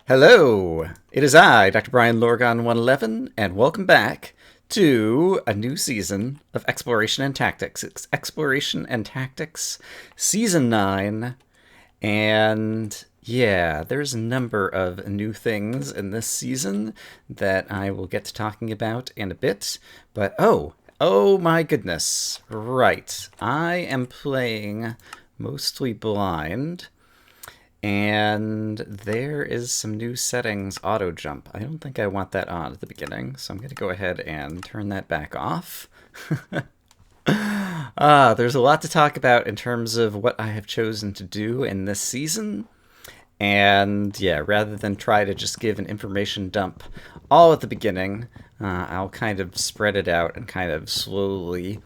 Hello, it is I, Dr. Brian Lorgon 111, and welcome back to a new season of Exploration and Tactics. It's Exploration and Tactics Season 9, and yeah, there's a number of new things in this season that I will get to talking about in a bit, but oh my goodness, right, I am playing mostly blind. And there is some new settings, auto jump. I don't think I want that on at the beginning, so I'm going to go ahead and turn that back off. There's a lot to talk about in terms of what I have chosen to do in this season. And yeah, rather than try to just give an information dump all at the beginning, I'll kind of spread it out and kind of slowly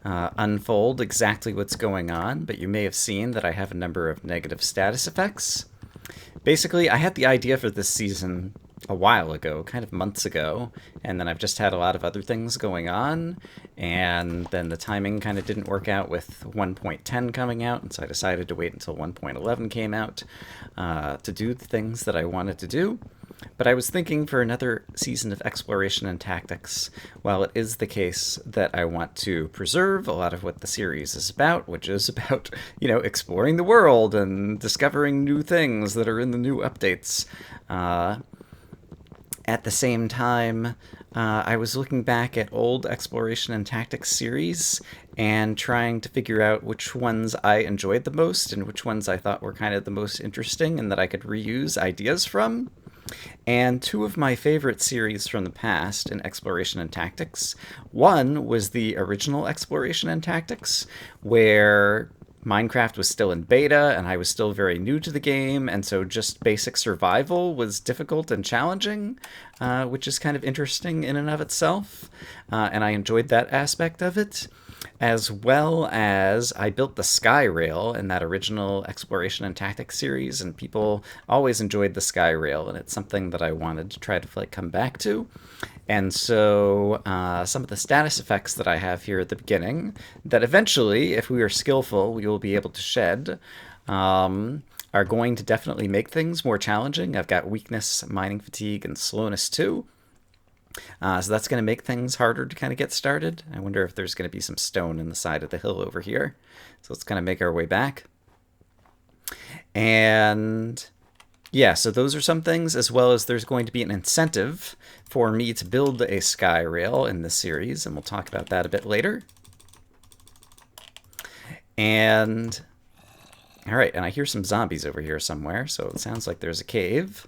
unfold exactly what's going on, but you may have seen that I have a number of negative status effects. Basically, I had the idea for this season a while ago, kind of months ago, and then I've just had a lot of other things going on, and then the timing kind of didn't work out with 1.10 coming out, and so I decided to wait until 1.11 came out to do the things that I wanted to do. But I was thinking for another season of exploration and tactics, while it is the case that I want to preserve a lot of what the series is about, which is about, exploring the world and discovering new things that are in the new updates. At the same time, I was looking back at old exploration and tactics series and trying to figure out which ones I enjoyed the most and which ones I thought were kind of the most interesting and that I could reuse ideas from. And two of my favorite series from the past in Exploration and Tactics. One was the original Exploration and Tactics, where Minecraft was still in beta and I was still very new to the game, and so just basic survival was difficult and challenging, which is kind of interesting in and of itself. And I enjoyed that aspect of it, as well as I built the Sky Rail in that original Exploration and Tactics series, and people always enjoyed the Sky Rail, and it's something that I wanted to try to come back to. And so some of the status effects that I have here at the beginning, that eventually, if we are skillful, we will be able to shed, are going to definitely make things more challenging. I've got weakness, mining fatigue, and slowness too. So that's going to make things harder to kind of get started. I wonder if there's going to be some stone in the side of the hill over here. So let's kind of make our way back. And yeah, so those are some things, as well as there's going to be an incentive for me to build a sky rail in this series, and we'll talk about that a bit later. And all right, and I hear some zombies over here somewhere, so it sounds like there's a cave.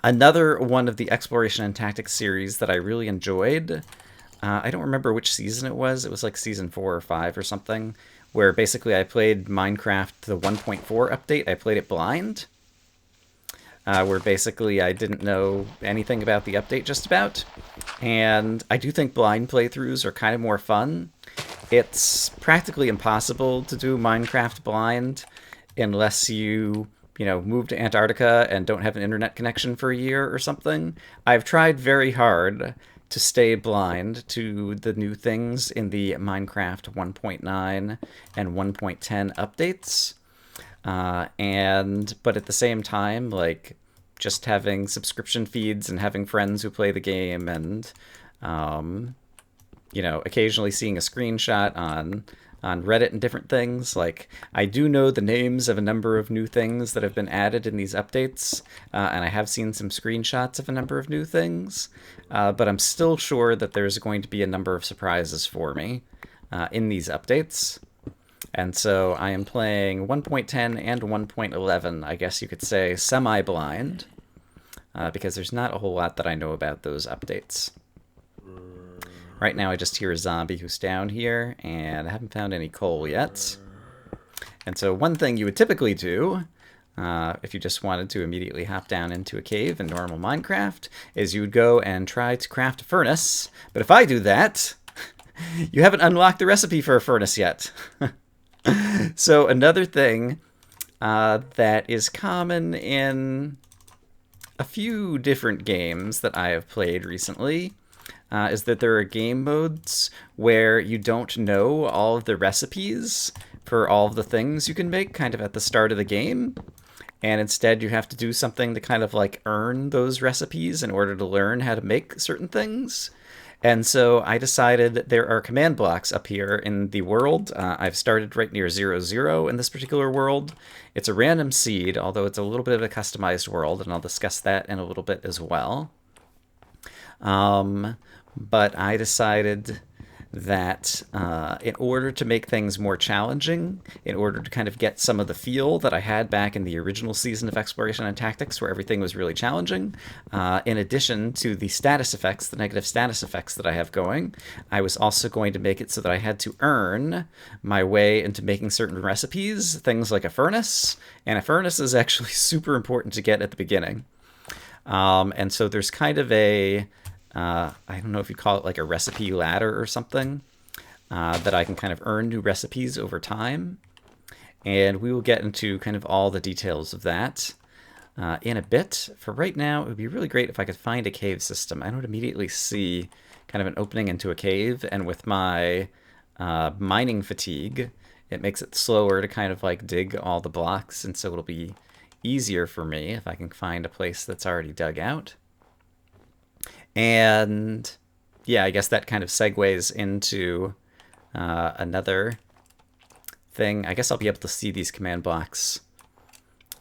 Another one of the Exploration and Tactics series that I really enjoyed, I don't remember which season it was like season 4 or 5 or something, where basically I played Minecraft, the 1.4 update, I played it blind, where basically I didn't know anything about the update just about, and I do think blind playthroughs are kind of more fun. It's practically impossible to do Minecraft blind unless you move to Antarctica and don't have an internet connection for a year or something. I've tried very hard to stay blind to the new things in the Minecraft 1.9 and 1.10 updates. But at the same time, just having subscription feeds and having friends who play the game and, occasionally seeing a screenshot on Reddit and different things. I do know the names of a number of new things that have been added in these updates, and I have seen some screenshots of a number of new things, but I'm still sure that there's going to be a number of surprises for me in these updates. And so I am playing 1.10 and 1.11, I guess you could say, semi-blind, because there's not a whole lot that I know about those updates. Right now I just hear a zombie who's down here, and I haven't found any coal yet. And so one thing you would typically do, if you just wanted to immediately hop down into a cave in normal Minecraft, is you would go and try to craft a furnace. But if I do that, you haven't unlocked the recipe for a furnace yet. So another thing that is common in a few different games that I have played recently is that there are game modes where you don't know all of the recipes for all of the things you can make kind of at the start of the game. and instead you have to do something to kind of like earn those recipes in order to learn how to make certain things. And so I decided there are command blocks up here in the world. I've started right near 00 in this particular world. It's a random seed, although it's a little bit of a customized world, and I'll discuss that in a little bit as well. But I decided that in order to make things more challenging, in order to kind of get some of the feel that I had back in the original season of Exploration and Tactics, where everything was really challenging, in addition to the status effects, the negative status effects that I have going, I was also going to make it so that I had to earn my way into making certain recipes, things like a furnace, and a furnace is actually super important to get at the beginning. And so there's kind of a I don't know if you call it like a recipe ladder or something, that I can kind of earn new recipes over time. And we will get into kind of all the details of that in a bit. For right now, it would be really great if I could find a cave system. I don't immediately see kind of an opening into a cave, and with my mining fatigue, it makes it slower to kind of like dig all the blocks, and so it'll be easier for me if I can find a place that's already dug out. And yeah, I guess that kind of segues into another thing. I guess I'll be able to see these command blocks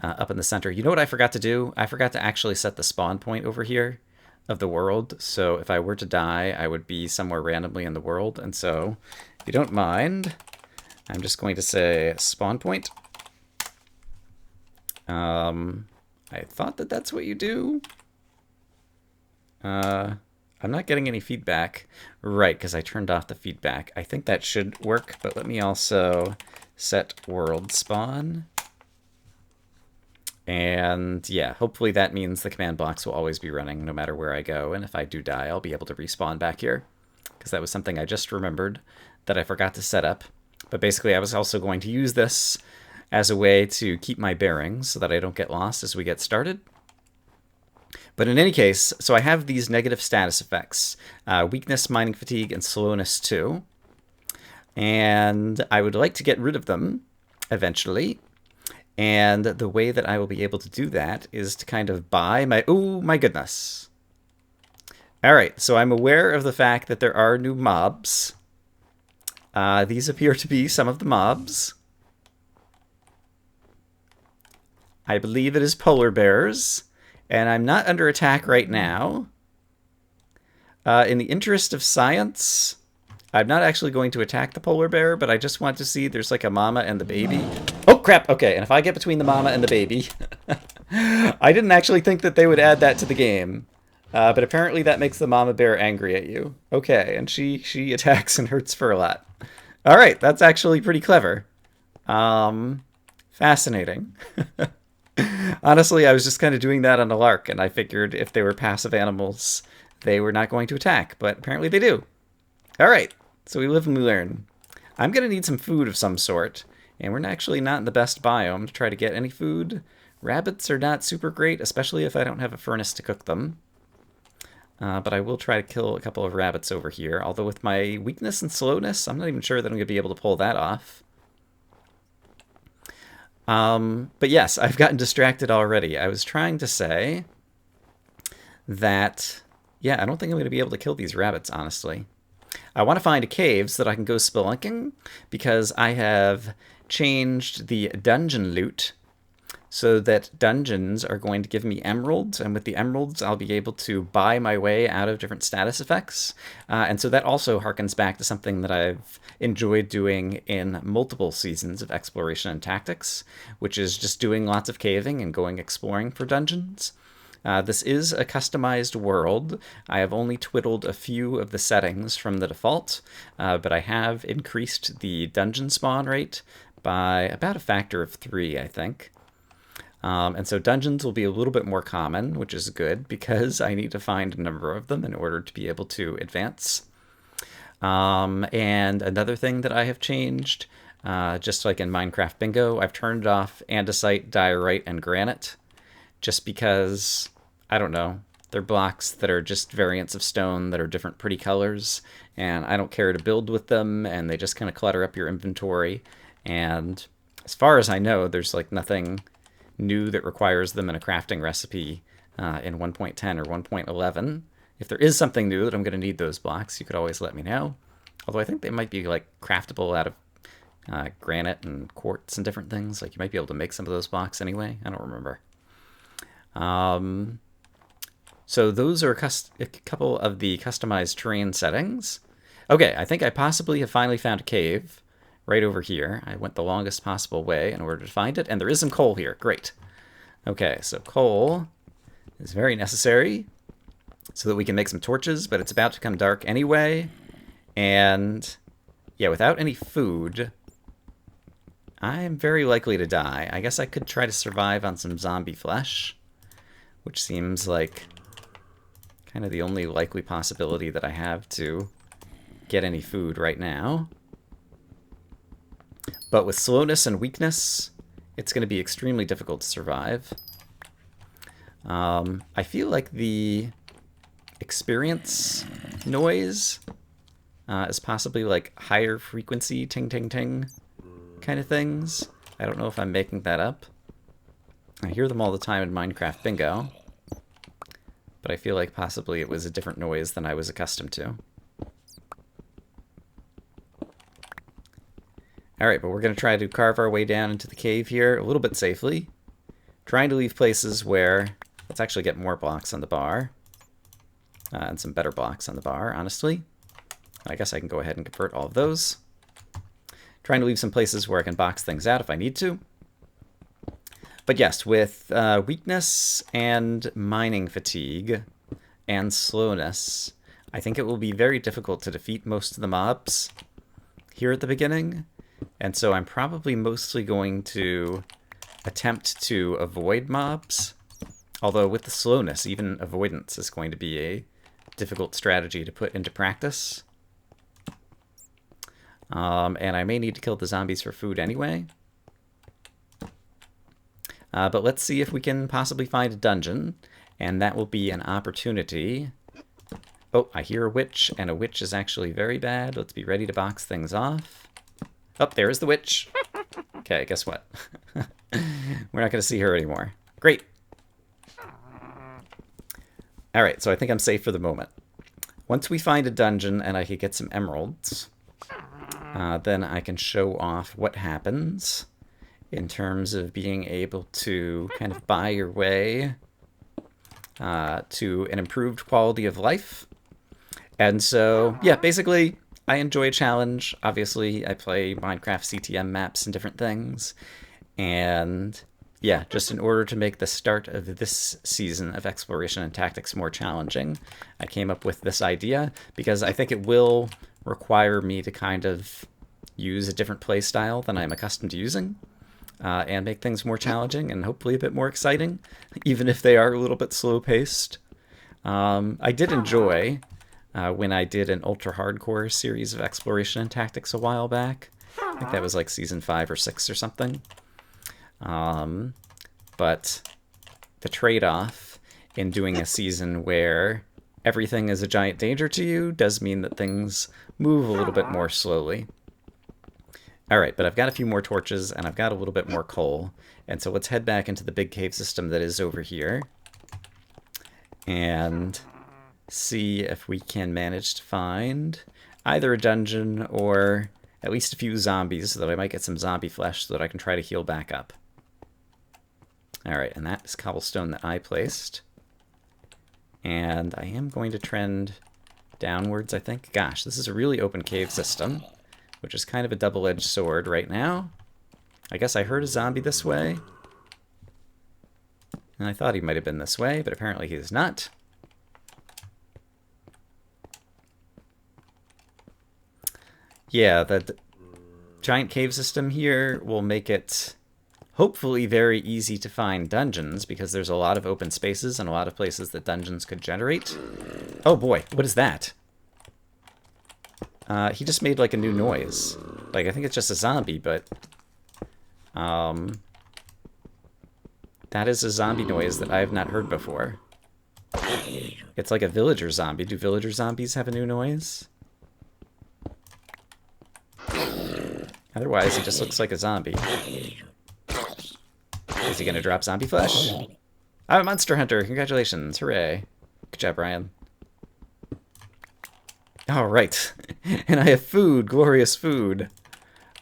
up in the center. You know what I forgot to do? I forgot to actually set the spawn point over here of the world. So if I were to die, I would be somewhere randomly in the world. And so if you don't mind, I'm just going to say spawn point. I thought that that's what you do. I'm not getting any feedback. Right, because I turned off the feedback. I think that should work, but let me also set world spawn. And yeah, hopefully that means the command blocks will always be running no matter where I go. And if I do die, I'll be able to respawn back here, because that was something I just remembered that I forgot to set up. But basically, I was also going to use this as a way to keep my bearings so that I don't get lost as we get started. But in any case, so I have these negative status effects, weakness, mining fatigue, and slowness 2. And I would like to get rid of them eventually. And the way that I will be able to do that is to kind of buy my... Oh, my goodness. All right, so I'm aware of the fact that there are new mobs. These appear to be some of the mobs. I believe it is polar bears. And I'm not under attack right now. In the interest of science, I'm not actually going to attack the polar bear, but I just want to see there's like a mama and the baby. Oh, crap. Okay, and if I get between the mama and the baby... I didn't actually think that they would add that to the game. But apparently that makes the mama bear angry at you. Okay, and she attacks and hurts for a lot. All right, that's actually pretty clever. Fascinating. Honestly, I was just kind of doing that on a lark, and I figured if they were passive animals, they were not going to attack, but apparently they do. All right, so we live and we learn. I'm going to need some food of some sort, and we're actually not in the best biome to try to get any food. Rabbits are not super great, especially if I don't have a furnace to cook them. But I will try to kill a couple of rabbits over here, although with my weakness and slowness, I'm not even sure that I'm going to be able to pull that off. But yes, I've gotten distracted already. I was trying to say that, yeah, I don't think I'm going to be able to kill these rabbits, honestly. I want to find a cave so that I can go spelunking, because I have changed the dungeon loot so that dungeons are going to give me emeralds, and with the emeralds I'll be able to buy my way out of different status effects. And so that also harkens back to something that I've enjoyed doing in multiple seasons of Exploration and Tactics, which is just doing lots of caving and going exploring for dungeons. This is a customized world. I have only twiddled a few of the settings from the default, but I have increased the dungeon spawn rate by about a factor of 3, I think. And so dungeons will be a little bit more common, which is good because I need to find a number of them in order to be able to advance. And another thing that I have changed, just like in Minecraft Bingo, I've turned off andesite, diorite, and granite just because, I don't know, they're blocks that are just variants of stone that are different pretty colors, and I don't care to build with them, and they just kind of clutter up your inventory. And as far as I know, there's like nothing new that requires them in a crafting recipe in 1.10 or 1.11. If there is something new that I'm going to need those blocks, you could always let me know. Although I think they might be like craftable out of granite and quartz and different things. Like you might be able to make some of those blocks anyway. I don't remember. So those are a couple of the customized terrain settings. Okay, I think I possibly have finally found a cave right over here. I went the longest possible way in order to find it, and there is some coal here. Great. Okay, so coal is very necessary so that we can make some torches, but it's about to become dark anyway. And yeah, without any food, I'm very likely to die. I guess I could try to survive on some zombie flesh, which seems like kind of the only likely possibility that I have to get any food right now. But with slowness and weakness, it's going to be extremely difficult to survive. I feel like the experience noise is possibly like higher frequency ting ting ting kind of things. I don't know if I'm making that up. I hear them all the time in Minecraft Bingo, but I feel like possibly it was a different noise than I was accustomed to. Alright, but we're going to try to carve our way down into the cave here a little bit safely. Trying to leave places where... Let's actually get more blocks on the bar. And some better blocks on the bar, honestly. I guess I can go ahead and convert all of those. Trying to leave some places where I can box things out if I need to. But yes, with weakness and mining fatigue and slowness, I think it will be very difficult to defeat most of the mobs here at the beginning. And so I'm probably mostly going to attempt to avoid mobs. Although with the slowness, even avoidance is going to be a difficult strategy to put into practice. And I may need to kill the zombies for food anyway. But let's see if we can possibly find a dungeon. And that will be an opportunity. Oh, I hear a witch, and a witch is actually very bad. Let's be ready to box things off. Oh, there is the witch. Okay, guess what? We're not going to see her anymore. Great. Alright, so I think I'm safe for the moment. Once we find a dungeon and I can get some emeralds, then I can show off what happens in terms of being able to kind of buy your way to an improved quality of life. And so, yeah, basically, I enjoy a challenge. Obviously, I play Minecraft CTM maps and different things. And yeah, just in order to make the start of this season of Exploration and Tactics more challenging, I came up with this idea because I think it will require me to kind of use a different play style than I'm accustomed to using, and make things more challenging and hopefully a bit more exciting, even if they are a little bit slow-paced. I did enjoy when I did an ultra-hardcore series of Exploration and Tactics a while back. I think that was like season 5 or 6 or something. But the trade-off in doing a season where everything is a giant danger to you does mean that things move a little bit more slowly. Alright, but I've got a few more torches, and I've got a little bit more coal, and so let's head back into the big cave system that is over here, and see if we can manage to find either a dungeon or at least a few zombies so that I might get some zombie flesh so that I can try to heal back up. Alright, and that is cobblestone that I placed. And I am going to trend downwards, I think. Gosh, this is a really open cave system, which is kind of a double-edged sword right now. I guess I heard a zombie this way. And I thought he might have been this way, but apparently he is not. Yeah, the giant cave system here will make it hopefully very easy to find dungeons, because there's a lot of open spaces and a lot of places that dungeons could generate. Oh boy, what is that? He just made like a new noise. Like, I think it's just a zombie, but that is a zombie noise that I have not heard before. It's like a villager zombie. Do villager zombies have a new noise? Otherwise, he just looks like a zombie. Is he going to drop zombie flesh? I'm a monster hunter. Congratulations. Hooray. Good job, Ryan. All right. And I have food. Glorious food.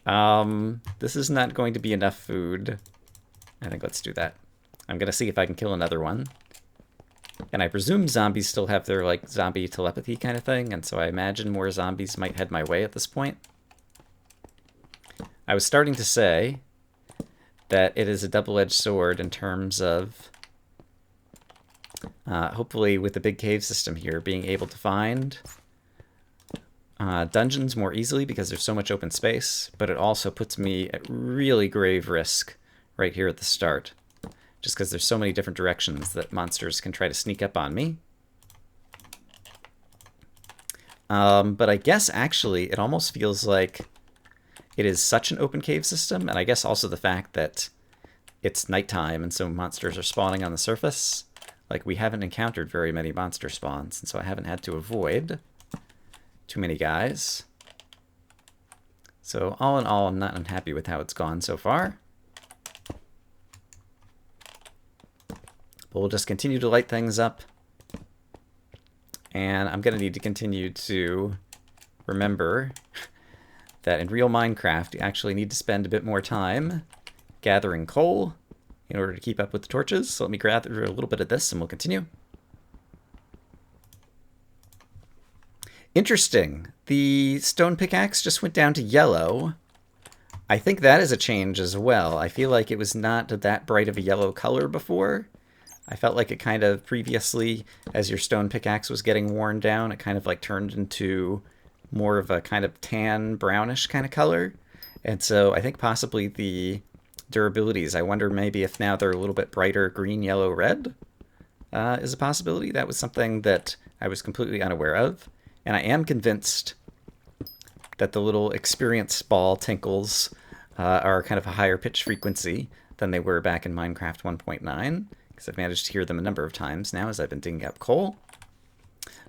This is not going to be enough food. I think let's do that. I'm going to see if I can kill another one. And I presume zombies still have their, like, zombie telepathy kind of thing, and so I imagine more zombies might head my way at this point. I was starting to say that it is a double-edged sword in terms of, hopefully with the big cave system here, being able to find dungeons more easily because there's so much open space, but it also puts me at really grave risk right here at the start, just because there's so many different directions that monsters can try to sneak up on me. But I guess actually it almost feels like it is such an open cave system, and I guess also the fact that it's nighttime and so monsters are spawning on the surface. Like, we haven't encountered very many monster spawns, and so I haven't had to avoid too many guys. So all in all, I'm not unhappy with how it's gone so far. But we'll just continue to light things up. And I'm going to need to continue to remember that in real Minecraft, you actually need to spend a bit more time gathering coal in order to keep up with the torches. So let me gather a little bit of this and we'll continue. Interesting. The stone pickaxe just went down to yellow. I think that is a change as well. I feel like it was not that bright of a yellow color before. I felt like it kind of previously, as your stone pickaxe was getting worn down, it kind of like turned into more of a kind of tan brownish kind of color. And so I think possibly the durabilities, I wonder maybe if now they're a little bit brighter green, yellow, red is a possibility. That was something that I was completely unaware of. And I am convinced that the little experience ball tinkles are kind of a higher pitch frequency than they were back in Minecraft 1.9, because I've managed to hear them a number of times now as I've been digging up coal.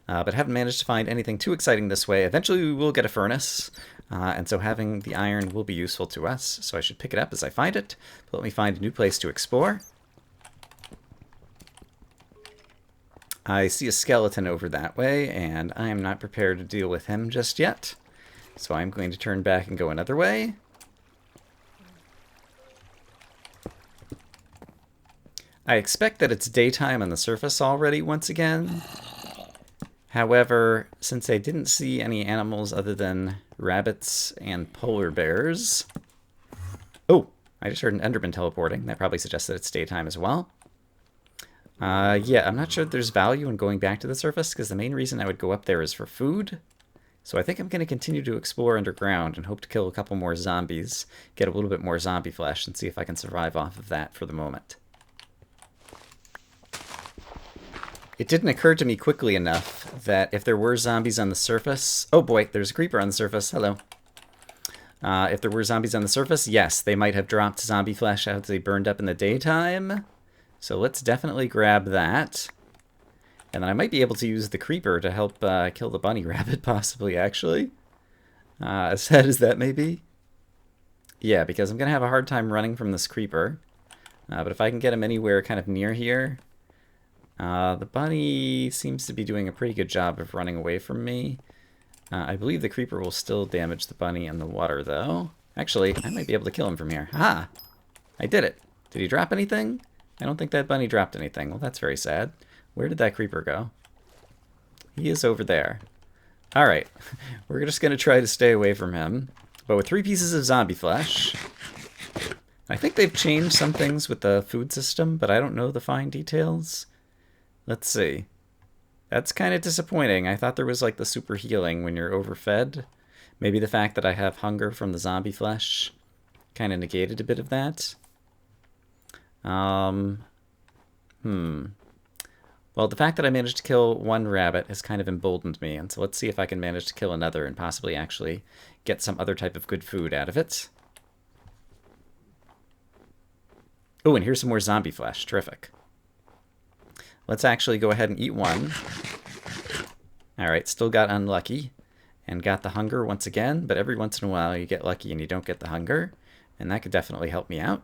But haven't managed to find anything too exciting this way. Eventually we will get a furnace, and so having the iron will be useful to us, so I should pick it up as I find it. But let me find a new place to explore. I see a skeleton over that way, and I am not prepared to deal with him just yet. So I'm going to turn back and go another way. I expect that it's daytime on the surface already once again. However, since I didn't see any animals other than rabbits and polar bears... Oh, I just heard an Enderman teleporting. That probably suggests that it's daytime as well. Yeah, I'm not sure that there's value in going back to the surface, because the main reason I would go up there is for food. So I think I'm going to continue to explore underground and hope to kill a couple more zombies, get a little bit more zombie flesh, and see if I can survive off of that for the moment. It didn't occur to me quickly enough that if there were zombies on the surface... Oh boy, there's a creeper on the surface. Hello. If there were zombies on the surface, yes, they might have dropped zombie flesh after they burned up in the daytime. So let's definitely grab that. And then I might be able to use the creeper to help kill the bunny rabbit, possibly, actually. As sad as that may be. Yeah, because I'm going to have a hard time running from this creeper. But if I can get him anywhere kind of near here... the bunny seems to be doing a pretty good job of running away from me. I believe the creeper will still damage the bunny in the water, though. Actually, I might be able to kill him from here. Ha! I did it. Did he drop anything? I don't think that bunny dropped anything. Well, that's very sad. Where did that creeper go? He is over there. Alright. We're just going to try to stay away from him. But with 3 pieces of zombie flesh... I think they've changed some things with the food system, but I don't know the fine details. Let's see. That's kind of disappointing. I thought there was like the super healing when you're overfed. Maybe the fact that I have hunger from the zombie flesh kind of negated a bit of that. Well, the fact that I managed to kill one rabbit has kind of emboldened me, and so let's see if I can manage to kill another and possibly actually get some other type of good food out of it. Oh, and here's some more zombie flesh. Terrific. Let's actually go ahead and eat one. Alright, still got unlucky and got the hunger once again, but every once in a while you get lucky and you don't get the hunger, and that could definitely help me out.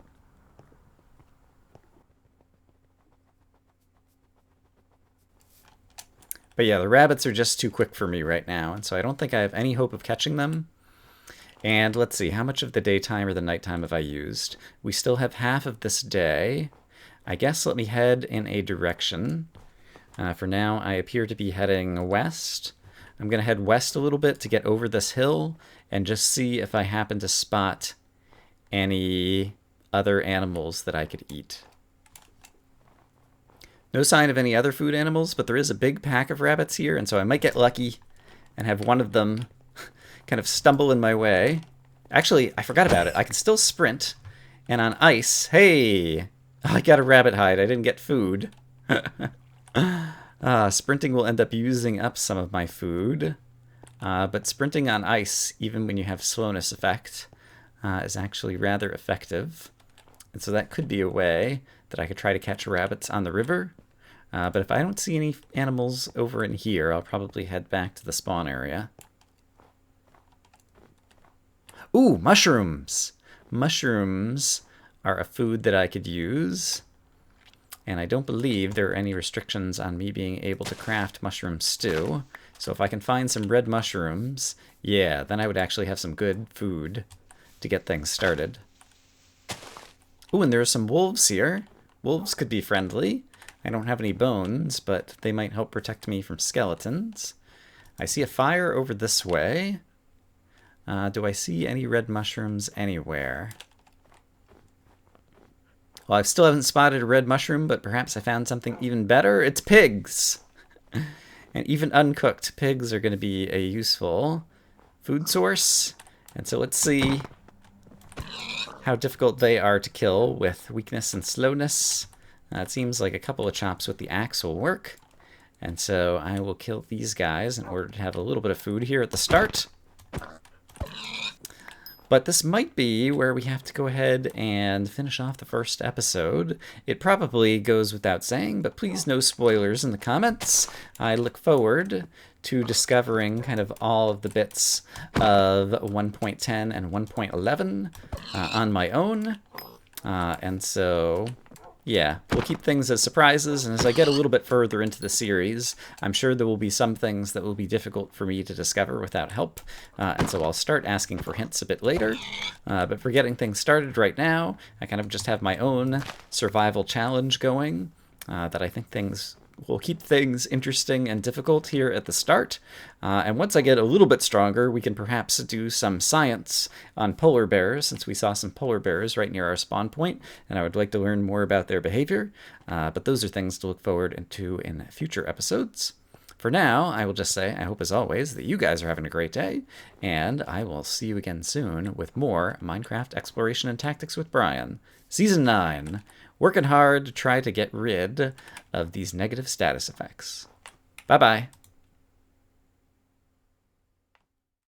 But yeah, the rabbits are just too quick for me right now, and so I don't think I have any hope of catching them. And let's see, how much of the daytime or the nighttime have I used? We still have half of this day. I guess let me head in a direction. For now, I appear to be heading west. I'm going to head west a little bit to get over this hill and just see if I happen to spot any other animals that I could eat. No sign of any other food animals, but there is a big pack of rabbits here, and so I might get lucky and have one of them kind of stumble in my way. Actually, I forgot about it. I can still sprint, and on ice, hey, I got a rabbit hide. I didn't get food. Sprinting will end up using up some of my food, but sprinting on ice, even when you have slowness effect, is actually rather effective. And so that could be a way that I could try to catch rabbits on the river. But if I don't see any animals over in here, I'll probably head back to the spawn area. Ooh, mushrooms! Mushrooms are a food that I could use. And I don't believe there are any restrictions on me being able to craft mushroom stew. So if I can find some red mushrooms, yeah, then I would actually have some good food to get things started. Ooh, and there are some wolves here. Wolves could be friendly. I don't have any bones, but they might help protect me from skeletons. I see a fire over this way. Do I see any red mushrooms anywhere? Well, I still haven't spotted a red mushroom, but perhaps I found something even better. It's pigs! And even uncooked, pigs are going to be a useful food source. And so let's see how difficult they are to kill with weakness and slowness. It seems like a couple of chops with the axe will work. And so I will kill these guys in order to have a little bit of food here at the start. But this might be where we have to go ahead and finish off the first episode. It probably goes without saying, but please no spoilers in the comments. I look forward to discovering kind of all of the bits of 1.10 and 1.11 on my own. And so, yeah, we'll keep things as surprises, and as I get a little bit further into the series, I'm sure there will be some things that will be difficult for me to discover without help, and so I'll start asking for hints a bit later. But for getting things started right now, I kind of just have my own survival challenge going, that I think will keep things interesting and difficult here at the start. And once I get a little bit stronger, we can perhaps do some science on polar bears, since we saw some polar bears right near our spawn point, and I would like to learn more about their behavior. But those are things to look forward to in future episodes. For now, I will just say, I hope as always that you guys are having a great day, and I will see you again soon with more Minecraft Exploration and Tactics with Brian, Season 9. Working hard to try to get rid of these negative status effects. Bye-bye.